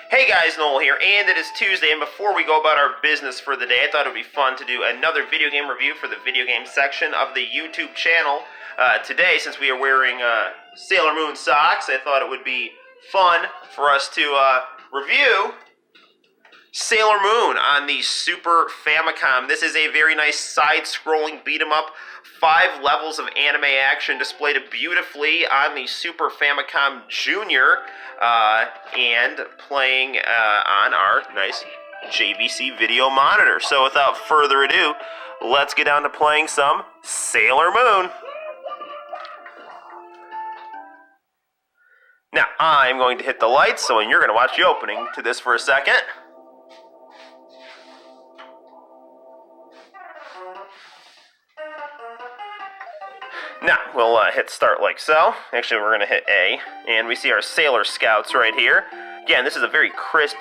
Hey guys, Noel here, and it is Tuesday, and before we go about our business for the day, I thought it would be fun to do another video game review for the video game section of the YouTube channel. Today, since we are wearing Sailor Moon socks, I thought it would be fun for us to review Sailor Moon on the Super Famicom. This is a very nice side-scrolling beat-em-up, 5 levels of anime action displayed beautifully on the Super Famicom Junior, and playing on our nice JVC video monitor. So without further ado, let's get down to playing some Sailor Moon. Now, I'm going to hit the lights, so you're going to watch the opening to this for a second. Now, we'll hit start like so. Actually, we're going to hit A, and we see our Sailor Scouts right here. Again, this is a very crisp,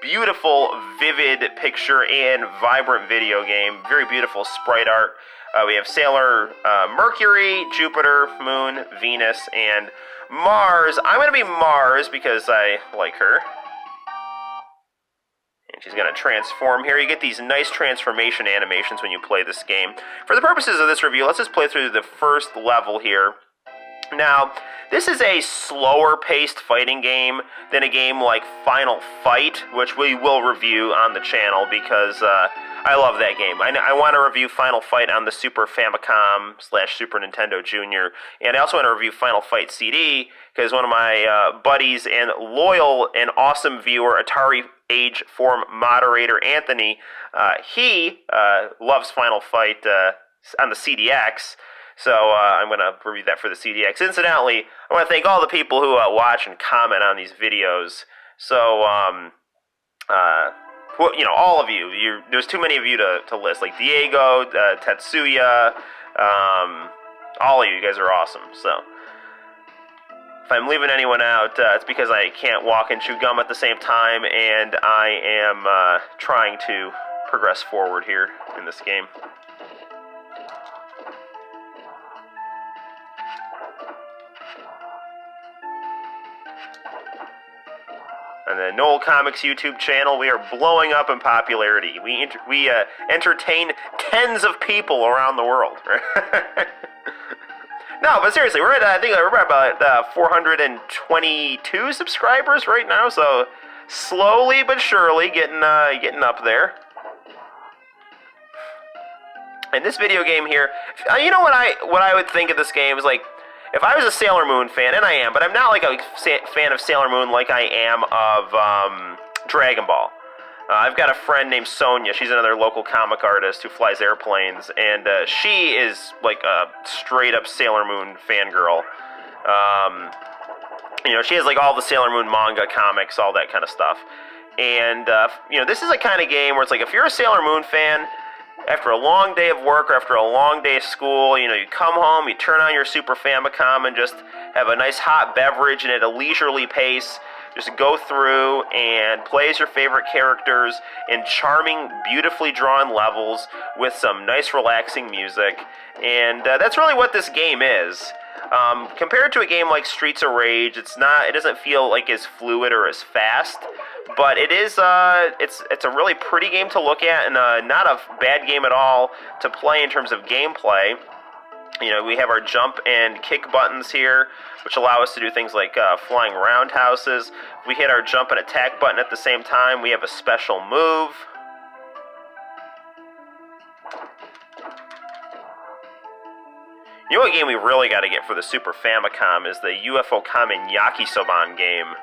beautiful, vivid picture and vibrant video game. Very beautiful sprite art. We have Sailor Mercury, Jupiter, Moon, Venus, and Mars. I'm going to be Mars because I like her. And she's going to transform here. You get these nice transformation animations when you play this game. For the purposes of this review, let's just play through the first level here. Now, this is a slower-paced fighting game than a game like Final Fight, which we will review on the channel because I love that game. I want to review Final Fight on the Super Famicom / Super Nintendo Junior, and I also want to review Final Fight CD because one of my buddies and loyal and awesome viewer, Atari Age Forum moderator Anthony, he loves Final Fight on the CDX. So I'm going to review that for the CDX. Incidentally, I want to thank all the people who watch and comment on these videos. So, you know, all of you. There's too many of you to list. Like Diego, Tetsuya, all of you. You guys are awesome. So, if I'm leaving anyone out, it's because I can't walk and chew gum at the same time, and I am trying to progress forward here in this game. On the Noel Comics YouTube channel, we are blowing up in popularity. We entertain tens of people around the world. No, but seriously, I think we're about 422 subscribers right now. So slowly but surely getting up there. And this video game here, you know what I would think of this game is like, if I was a Sailor Moon fan, and I am, but I'm not like a fan of Sailor Moon like I am of Dragon Ball. I've got a friend named Sonia. She's another local comic artist who flies airplanes, and she is like a straight-up Sailor Moon fangirl. You know, she has like all the Sailor Moon manga, comics, all that kind of stuff. And, you know, this is a kind of game where it's like, if you're a Sailor Moon fan, after a long day of work or after a long day of school, you know, you come home, you turn on your Super Famicom and just have a nice hot beverage and at a leisurely pace, just go through and play as your favorite characters in charming, beautifully drawn levels with some nice relaxing music. And that's really what this game is. Compared to a game like Streets of Rage, it doesn't feel like as fluid or as fast. But it is, it's a really pretty game to look at, and not a bad game at all to play in terms of gameplay. You know, we have our jump and kick buttons here, which allow us to do things like flying roundhouses. If we hit our jump and attack button at the same time, we have a special move. You know what game we really got to get for the Super Famicom is the UFO Kamen Yakisoban game.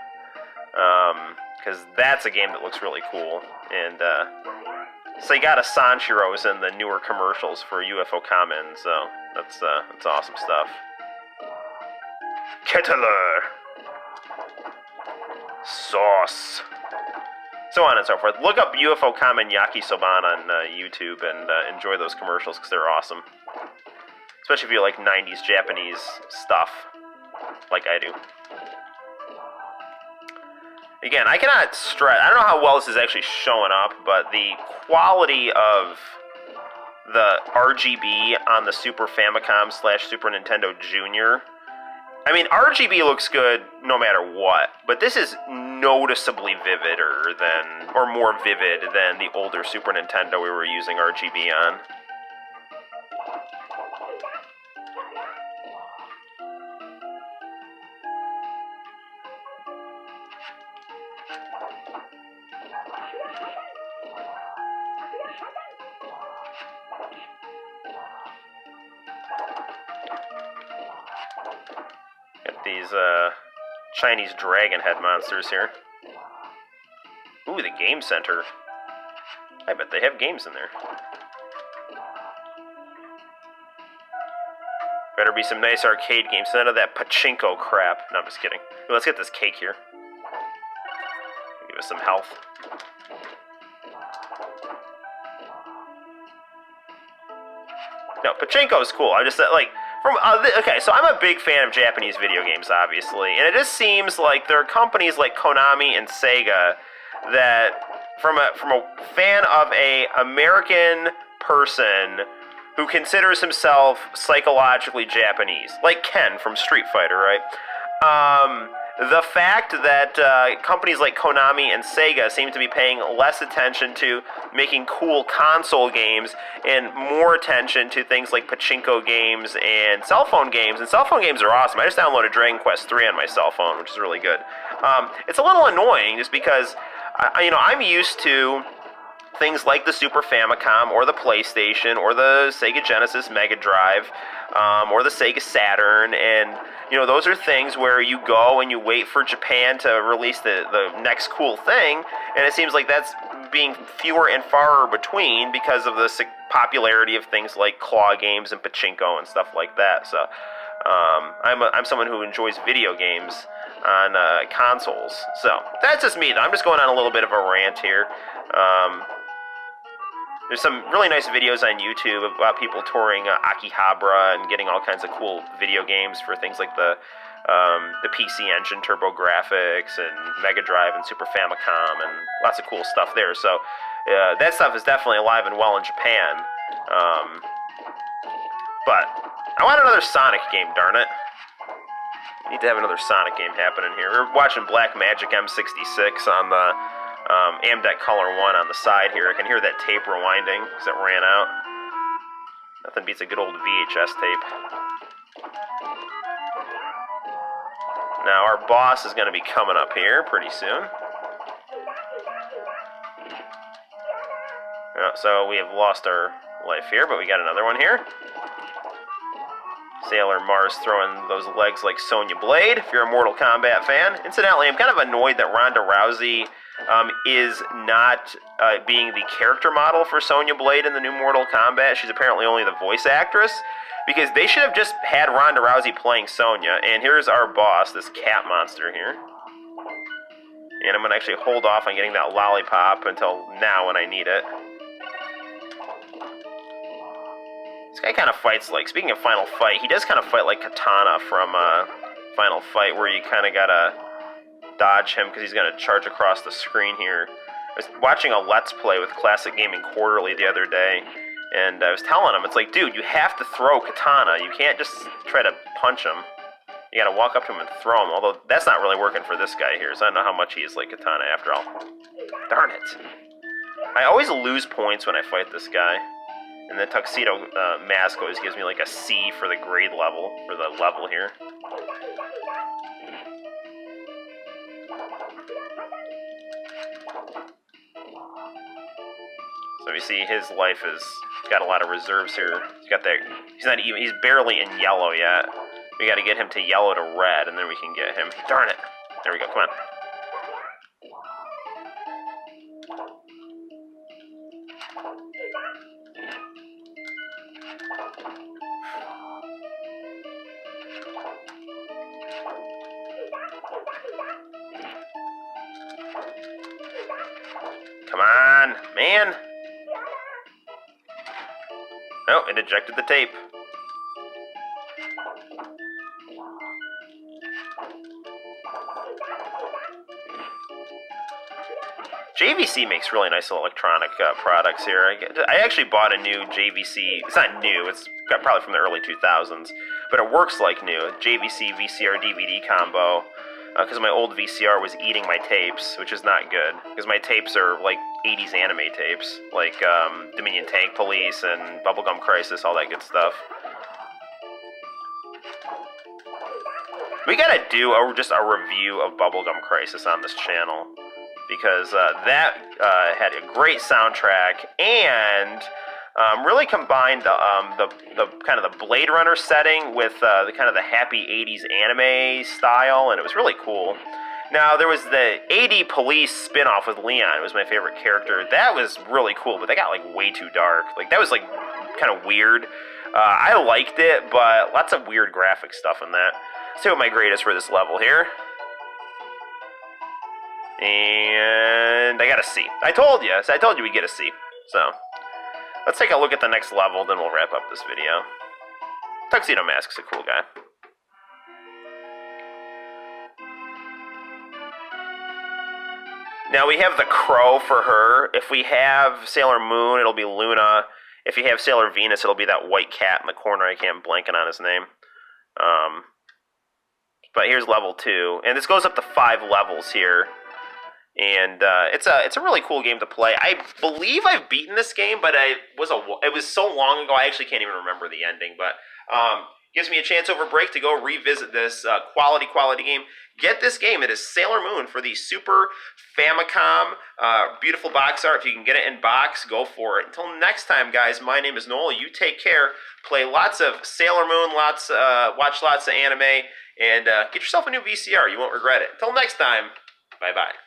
Because that's a game that looks really cool. And Seigata Sanshiro is in the newer commercials for UFO Kamen, so that's awesome stuff. Kettler! Sauce! So on and so forth. Look up UFO Kamen Yakisoban on YouTube and enjoy those commercials because they're awesome. Especially if you like 90s Japanese stuff, like I do. Again, I cannot stress, I don't know how well this is actually showing up, but the quality of the RGB on the Super Famicom / Super Nintendo Junior. I mean, RGB looks good no matter what, but this is noticeably vivider than, or more vivid than the older Super Nintendo we were using RGB on. Got these Chinese dragon head monsters here. Ooh, the game center. I bet they have games in there. Better be some nice arcade games. None of that pachinko crap. No, I'm just kidding. Ooh, let's get this cake here. Give us some health. No, pachinko is cool. I just like okay. So I'm a big fan of Japanese video games, obviously, and it just seems like there are companies like Konami and Sega that, from a fan of a American person who considers himself psychologically Japanese, like Ken from Street Fighter, right? The fact that companies like Konami and Sega seem to be paying less attention to making cool console games and more attention to things like pachinko games and cell phone games. And cell phone games are awesome. I just downloaded Dragon Quest III on my cell phone, which is really good. It's a little annoying just because, I'm used to things like the Super Famicom or the PlayStation or the Sega Genesis Mega Drive or the Sega Saturn, and those are things where you go and you wait for Japan to release the next cool thing, and it seems like that's being fewer and far between because of the popularity of things like claw games and pachinko and stuff like that. So I'm someone who enjoys video games on consoles. So that's just me, though. I'm just going on a little bit of a rant here. There's some really nice videos on YouTube about people touring Akihabara and getting all kinds of cool video games for things like the PC Engine TurboGrafx and Mega Drive and Super Famicom and lots of cool stuff there. So that stuff is definitely alive and well in Japan. But I want another Sonic game, darn it. We need to have another Sonic game happening here. We're watching Black Magic M66 on the Amdec Color 1 on the side here. I can hear that tape rewinding because it ran out. Nothing beats a good old VHS tape. Now our boss is going to be coming up here pretty soon. So we have lost our life here, but we got another one here. Sailor Mars throwing those legs like Sonya Blade, if you're a Mortal Kombat fan. Incidentally, I'm kind of annoyed that Ronda Rousey is not being the character model for Sonya Blade in the new Mortal Kombat. She's apparently only the voice actress, because they should have just had Ronda Rousey playing Sonya. And here's our boss, this cat monster here. And I'm going to actually hold off on getting that lollipop until now when I need it. This guy kind of fights like, speaking of Final Fight, he does kind of fight like Katana from Final Fight, where you kind of gotta dodge him because he's gonna charge across the screen here. I was watching a Let's Play with Classic Gaming Quarterly the other day, and I was telling him, it's like, dude, you have to throw Katana. You can't just try to punch him. You gotta walk up to him and throw him, although that's not really working for this guy here, so I don't know how much he is like Katana after all. Darn it. I always lose points when I fight this guy. And the tuxedo mask always gives me like a C for the grade level, for the level here. So we see his life is got a lot of reserves here. He's got that. He's barely in yellow yet. We got to get him to yellow to red, and then we can get him. Darn it! There we go. Come on. Come on, man! Oh, it ejected the tape. JVC makes really nice electronic products here. I actually bought a new JVC. It's not new. It's probably from the early 2000s, but it works like new. JVC VCR DVD combo. because my old VCR was eating my tapes, which is not good, because my tapes are like 80s anime tapes, like Dominion Tank Police and Bubblegum Crisis, all that good stuff. We gotta do just a review of Bubblegum Crisis on this channel, because that had a great soundtrack and really combined the kind of the Blade Runner setting with the kind of the happy 80s anime style, and it was really cool. Now, there was the AD Police spin-off with Leon. It was my favorite character. That was really cool, but that got like way too dark. Like, that was like kind of weird. I liked it, but lots of weird graphic stuff in that. Let's see what my grade is for this level here. And I got a C. I told you we'd get a C. So, let's take a look at the next level, then we'll wrap up this video. Tuxedo Mask's a cool guy. Now we have the Crow for her. If we have Sailor Moon, it'll be Luna. If you have Sailor Venus, it'll be that white cat in the corner. I can't blanking on his name. But here's level 2, and this goes up to 5 levels here. And it's a really cool game to play. I believe I've beaten this game, but it was so long ago I actually can't even remember the ending. But gives me a chance over break to go revisit this quality game. Get this game. It is Sailor Moon for the Super Famicom. Beautiful box art. If you can get it in box, go for it. Until next time, guys, my name is Noel. You take care. Play lots of Sailor Moon, watch lots of anime, and get yourself a new VCR. You won't regret it. Until next time, bye-bye.